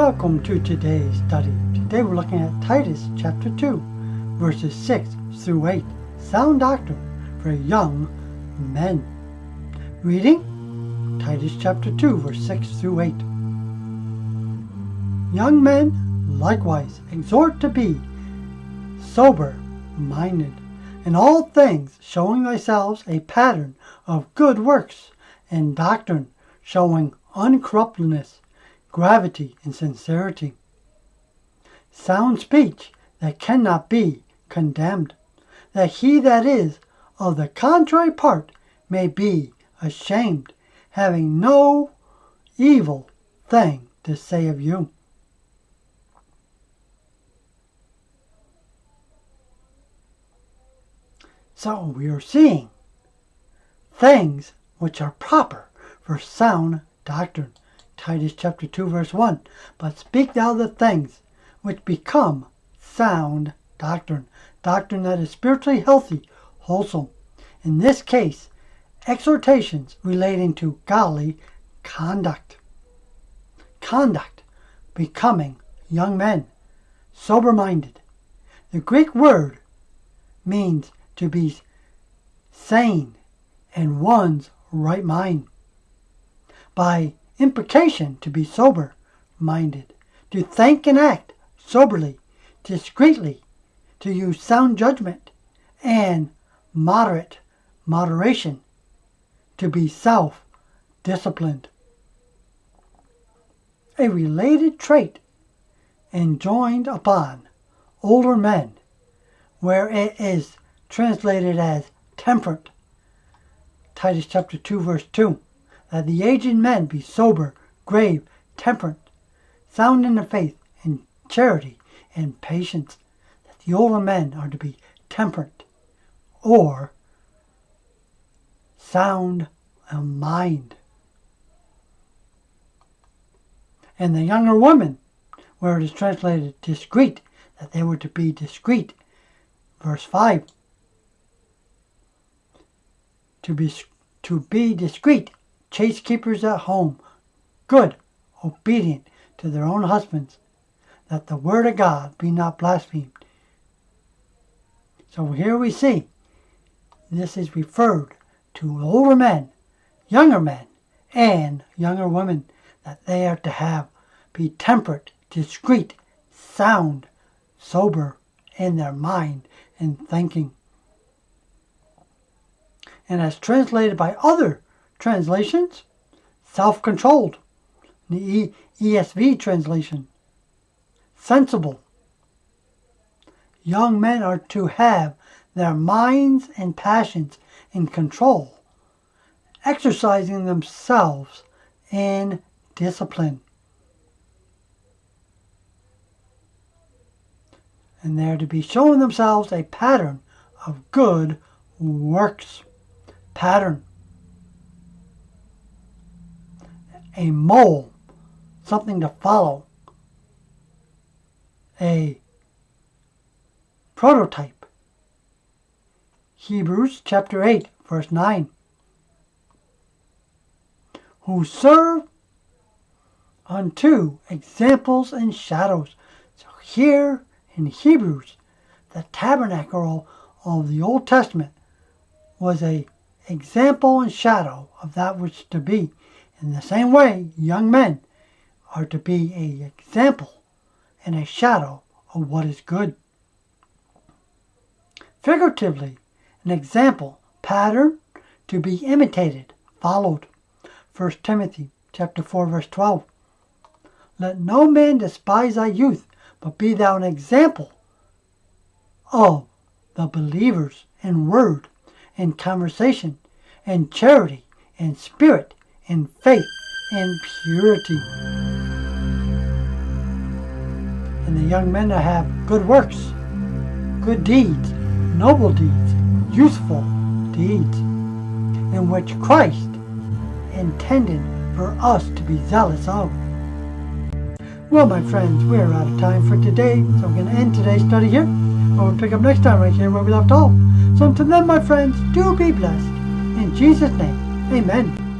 Welcome to today's study. Today we're looking at Titus chapter 2, verses 6 through 8. Sound doctrine for young men. Reading Titus chapter 2, verse 6 through 8. Young men likewise exhort to be sober-minded, in all things showing thyself a pattern of good works, and doctrine showing uncorruptedness, gravity, and sincerity. Sound speech that cannot be condemned, that he that is of the contrary part may be ashamed, having no evil thing to say of you. So we are seeing things which are proper for sound doctrine. Titus chapter 2 verse 1. But speak thou the things which become sound doctrine. Doctrine that is spiritually healthy, wholesome. In this case, exhortations relating to godly conduct. Conduct, becoming young men, sober-minded. The Greek word means to be sane in one's right mind. By implication, to be sober-minded, to think and act soberly, discreetly, to use sound judgment and moderation, to be self-disciplined. A related trait enjoined upon older men, where it is translated as temperate. Titus chapter 2 verse 2. That the aged men be sober, grave, temperate, sound in the faith, and charity, and patience. That the older men are to be temperate, or sound of mind. And the younger women, where it is translated discreet, that they were to be discreet. Verse 5. To be discreet, chaste keepers at home, good, obedient to their own husbands, that the word of God be not blasphemed. So here we see this is referred to older men, and younger women, that they are to be temperate, discreet, sound, sober in their mind and thinking. And as translated by other translations, self-controlled, the ESV translation, sensible. Young men are to have their minds and passions in control, exercising themselves in discipline. And they are to be showing themselves a pattern of good works. Pattern. A mole, something to follow, a prototype. Hebrews chapter 8 verse 9. Who serve unto examples and shadows. So here in Hebrews, the tabernacle of the Old Testament was a example and shadow of that which to be. In the same way, young men are to be an example and a shadow of what is good. Figuratively, an example, pattern, to be imitated, followed. 1 Timothy chapter 4, verse 12. Let no man despise thy youth, but be thou an example of the believers in word, in conversation, in charity, in spirit, in faith, in purity. And the young men that have good works, good deeds, noble deeds, useful deeds, in which Christ intended for us to be zealous of. Well, my friends, we are out of time for today, so I'm going to end today's study here. We'll pick up next time right here where we left off. So until then, my friends, do be blessed. In Jesus' name, amen.